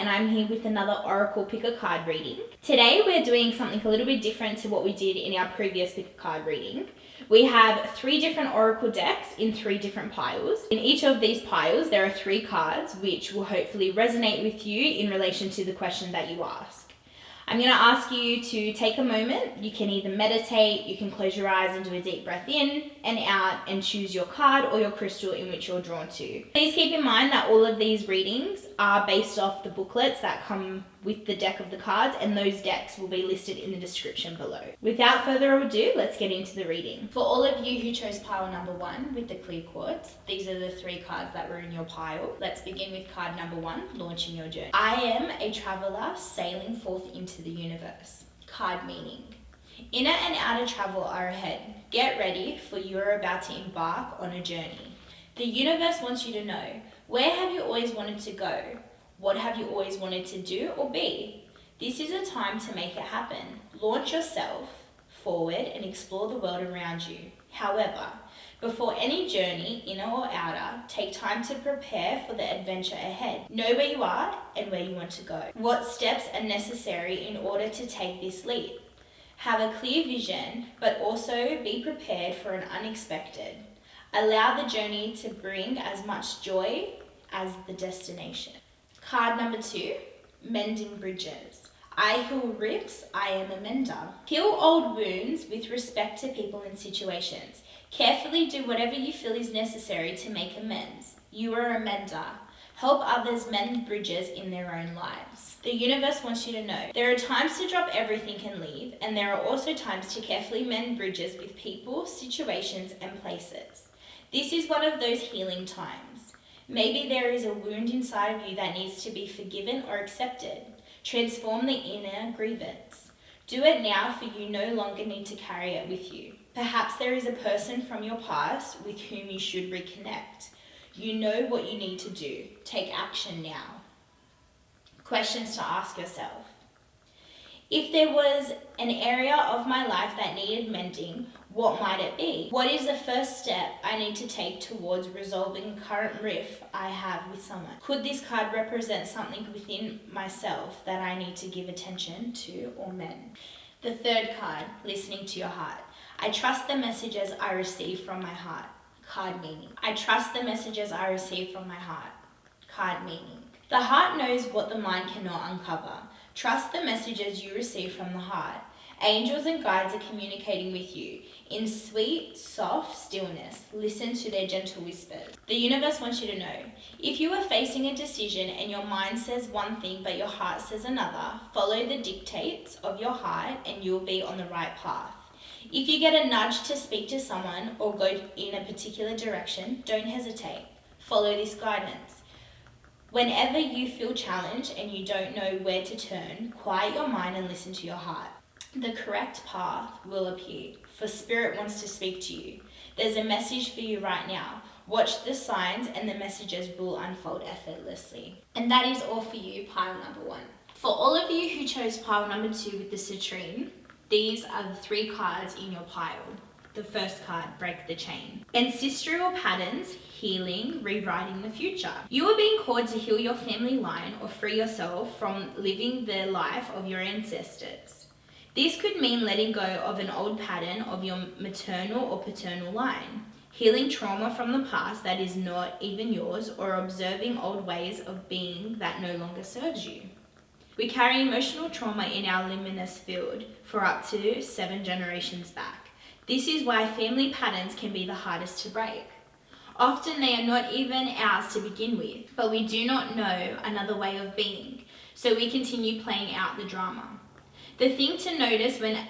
and I'm here with another Oracle Pick a Card reading. Today we're doing something a little bit different to what we did in our previous Pick a Card reading. We have 3 different Oracle decks in 3 different piles. In each of these piles there are 3 cards which will hopefully resonate with you in relation to the question that you ask. I'm going to ask you to take a moment. You can either meditate, you can close your eyes and do a deep breath in and out and choose your card or your crystal in which you're drawn to. Please keep in mind that all of these readings are based off the booklets that come with the deck of the cards, and those decks will be listed in the description below. Without further ado, let's get into the reading. For all of you who chose pile number 1 with the clear quartz, these are the 3 cards that were in your pile. Let's begin with card number 1, launching your journey. I am a traveler sailing forth into the universe. Card meaning: inner and outer travel are ahead. Get ready, for you are about to embark on a journey. The universe wants you to know, where have you always wanted to go? What have you always wanted to do or be? This is a time to make it happen. Launch yourself forward and explore the world around you. However, before any journey, inner or outer, take time to prepare for the adventure ahead. Know where you are and where you want to go. What steps are necessary in order to take this leap? Have a clear vision, but also be prepared for an unexpected. Allow the journey to bring as much joy as the destination. Card number 2, mending bridges. I heal rips, I am a mender. Heal old wounds with respect to people and situations. Carefully do whatever you feel is necessary to make amends. You are a mender. Help others mend bridges in their own lives. The universe wants you to know, there are times to drop everything and leave, and there are also times to carefully mend bridges with people, situations, and places. This is one of those healing times. Maybe there is a wound inside of you that needs to be forgiven or accepted. Transform the inner grievance. Do it now, for you no longer need to carry it with you. Perhaps there is a person from your past with whom you should reconnect. You know what you need to do. Take action now. Questions to ask yourself. If there was an area of my life that needed mending, what might it be? What is the first step I need to take towards resolving a current rift I have with someone? Could this card represent something within myself that I need to give attention to or mend? The 3rd card, listening to your heart. I trust the messages I receive from my heart. Card meaning: I trust the messages I receive from my heart. Card meaning: the heart knows what the mind cannot uncover. Trust the messages you receive from the heart. Angels and guides are communicating with you. In sweet, soft stillness, listen to their gentle whispers. The universe wants you to know, if you are facing a decision and your mind says one thing but your heart says another, follow the dictates of your heart and you'll be on the right path. If you get a nudge to speak to someone or go in a particular direction, don't hesitate. Follow this guidance. Whenever you feel challenged and you don't know where to turn, quiet your mind and listen to your heart. The correct path will appear, for Spirit wants to speak to you. There's a message for you right now. Watch the signs and the messages will unfold effortlessly. And that is all for you, pile number 1. For all of you who chose pile number 2 with the citrine, these are the 3 cards in your pile. The first card, break the chain. Ancestral patterns, healing, rewriting the future. You are being called to heal your family line or free yourself from living the life of your ancestors. This could mean letting go of an old pattern of your maternal or paternal line, healing trauma from the past that is not even yours, or observing old ways of being that no longer serves you. We carry emotional trauma in our luminous field for up to 7 generations back. This is why family patterns can be the hardest to break. Often they are not even ours to begin with, but we do not know another way of being, so we continue playing out the drama. The thing to notice when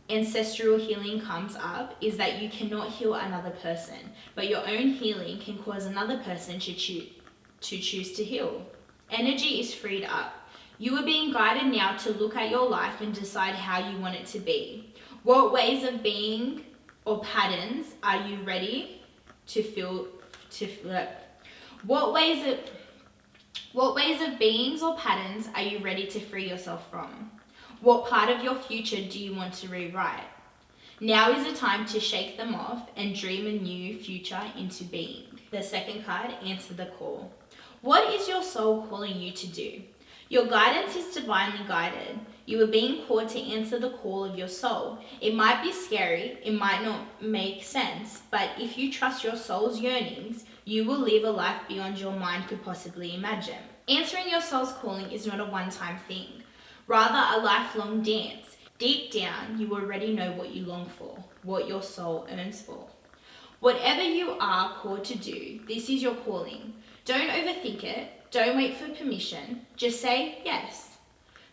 ancestral healing comes up is that you cannot heal another person, but your own healing can cause another person to choose to heal. Energy is freed up. You are being guided now to look at your life and decide how you want it to be. What ways of being or patterns are you ready to feel? What ways of beings or patterns are you ready to free yourself from? What part of your future do you want to rewrite? Now is the time to shake them off and dream a new future into being. The second card, answer the call. What is your soul calling you to do? Your guidance is divinely guided. You are being called to answer the call of your soul. It might be scary, it might not make sense, but if you trust your soul's yearnings, you will live a life beyond your mind could possibly imagine. Answering your soul's calling is not a one-time thing, rather a lifelong dance. Deep down, you already know what you long for, what your soul yearns for. Whatever you are called to do, this is your calling. Don't overthink it. Don't wait for permission. Just say yes.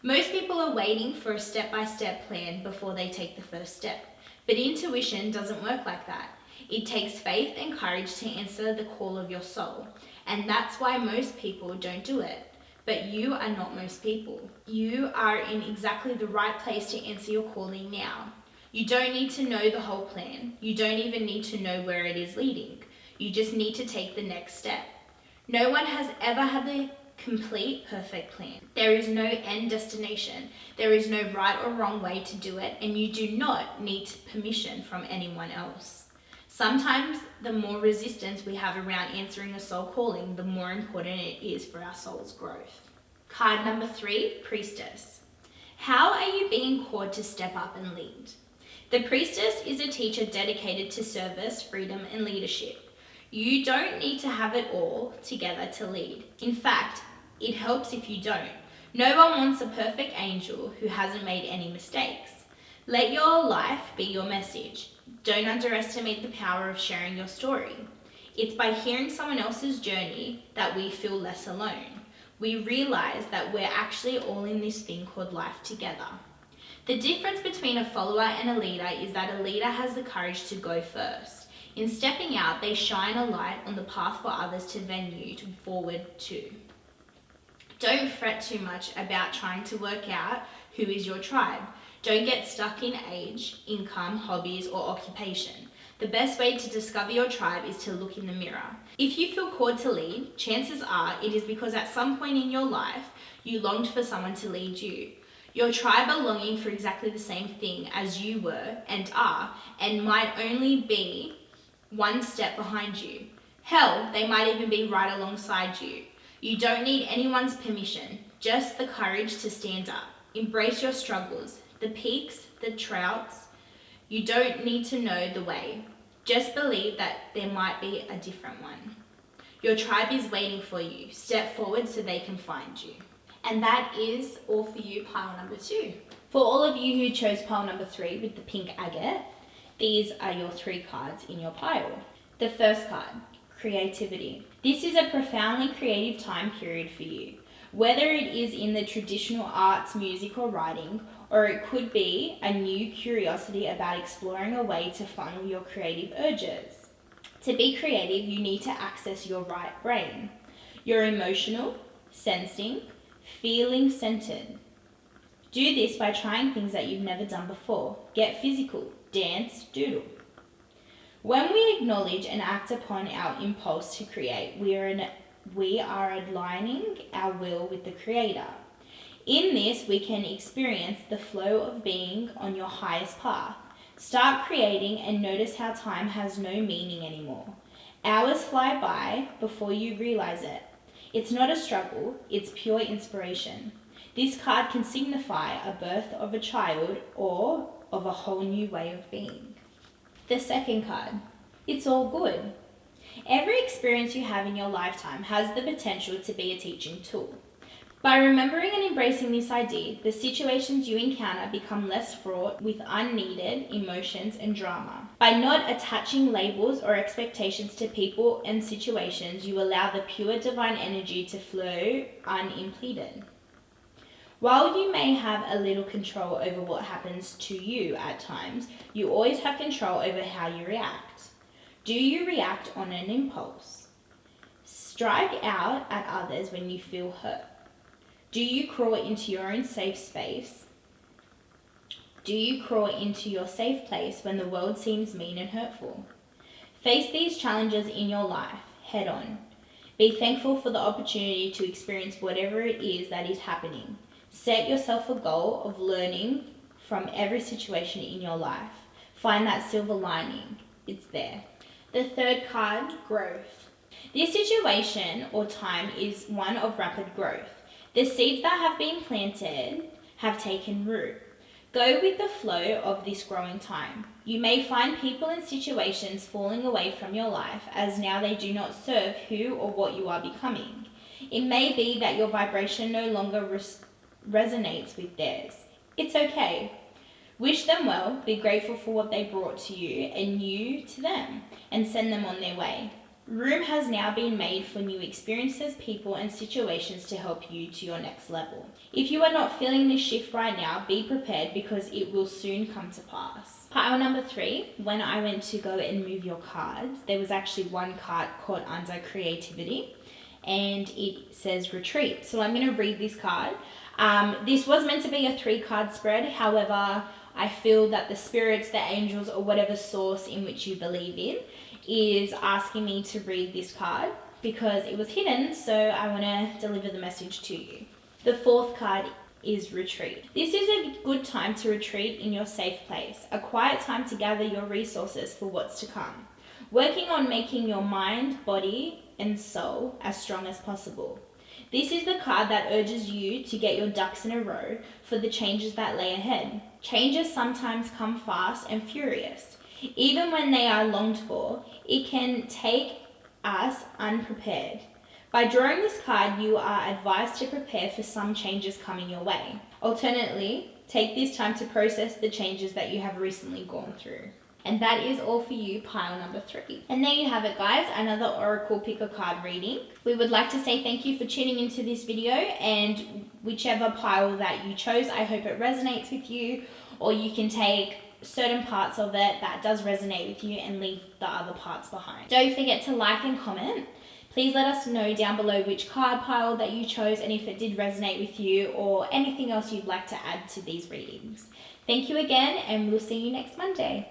Most people are waiting for a step-by-step plan before they take the first step. But intuition doesn't work like that. It takes faith and courage to answer the call of your soul. And that's why most people don't do it. But you are not most people. You are in exactly the right place to answer your calling now. You don't need to know the whole plan. You don't even need to know where it is leading. You just need to take the next step. No one has ever had the complete perfect plan. There is no end destination. There is no right or wrong way to do it, and you do not need permission from anyone else. Sometimes the more resistance we have around answering a soul calling, the more important it is for our soul's growth. Card number 3, Priestess. How are you being called to step up and lead? The Priestess is a teacher dedicated to service, freedom, and leadership. You don't need to have it all together to lead. In fact, it helps if you don't. No one wants a perfect angel who hasn't made any mistakes. Let your life be your message. Don't underestimate the power of sharing your story. It's by hearing someone else's journey that we feel less alone. We realize that we're actually all in this thing called life together. The difference between a follower and a leader is that a leader has the courage to go first. In stepping out, they shine a light on the path for others to venue forward to. Don't fret too much about trying to work out who is your tribe. Don't get stuck in age, income, hobbies, or occupation. The best way to discover your tribe is to look in the mirror. If you feel called to lead, chances are it is because at some point in your life, you longed for someone to lead you. Your tribe are longing for exactly the same thing as you were and are, and might only be one step behind you. Hell, they might even be right alongside you. You don't need anyone's permission, just the courage to stand up. Embrace your struggles, the peaks, the troughs. You don't need to know the way. Just believe that there might be a different one. Your tribe is waiting for you. Step forward so they can find you. And that is all for you, pile number 2. For all of you who chose pile number 3 with the pink agate, these are your 3 cards in your pile. The first card, creativity. This is a profoundly creative time period for you. Whether it is in the traditional arts, music, or writing, or it could be a new curiosity about exploring a way to funnel your creative urges. To be creative, you need to access your right brain. Your emotional, sensing, feeling centered. Do this by trying things that you've never done before. Get physical, dance, doodle. When we acknowledge and act upon our impulse to create, we are aligning our will with the Creator. In this, we can experience the flow of being on your highest path. Start creating and notice how time has no meaning anymore. Hours fly by before you realize it. It's not a struggle, it's pure inspiration. This card can signify a birth of a child or of a whole new way of being. The second card, it's all good. Every experience you have in your lifetime has the potential to be a teaching tool. By remembering and embracing this idea, the situations you encounter become less fraught with unneeded emotions and drama. By not attaching labels or expectations to people and situations, you allow the pure divine energy to flow unimpeded. While you may have a little control over what happens to you at times, you always have control over how you react. Do you react on an impulse? Strike out at others when you feel hurt. Do you crawl into your own safe space? Do you crawl into your safe place when the world seems mean and hurtful? Face these challenges in your life head on. Be thankful for the opportunity to experience whatever it is that is happening. Set yourself a goal of learning from every situation in your life. Find that silver lining. It's there. The third card, growth. This situation or time is one of rapid growth. The seeds that have been planted have taken root. Go with the flow of this growing time. You may find people and situations falling away from your life as now they do not serve who or what you are becoming. It may be that your vibration no longer resonates with theirs. It's okay. Wish them well, be grateful for what they brought to you and you to them, and send them on their way. Room has now been made for new experiences, people, and situations to help you to your next level. If you are not feeling this shift right now, be prepared because it will soon come to pass. Pile number 3, when I went to go and move your cards, there was actually one card caught under creativity, and it says retreat. So I'm going to read this card. This was meant to be a 3-card spread. However, I feel that the spirits, the angels, or whatever source in which you believe in is asking me to read this card because it was hidden, so I want to deliver the message to you. The 4th card is retreat. This is a good time to retreat in your safe place, a quiet time to gather your resources for what's to come, working on making your mind, body, and soul as strong as possible. This is the card that urges you to get your ducks in a row for the changes that lay ahead. Changes sometimes come fast and furious. Even when they are longed for, it can take us unprepared. By drawing this card, you are advised to prepare for some changes coming your way. Alternately, take this time to process the changes that you have recently gone through. And that is all for you, pile number 3. And there you have it, guys, another Oracle Pick a Card reading. We would like to say thank you for tuning into this video, and whichever pile that you chose, I hope it resonates with you, or you can take certain parts of it that does resonate with you and leave the other parts behind. Don't forget to like and comment. Please let us know down below which card pile that you chose and if it did resonate with you or anything else you'd like to add to these readings. Thank you again, and we'll see you next Monday.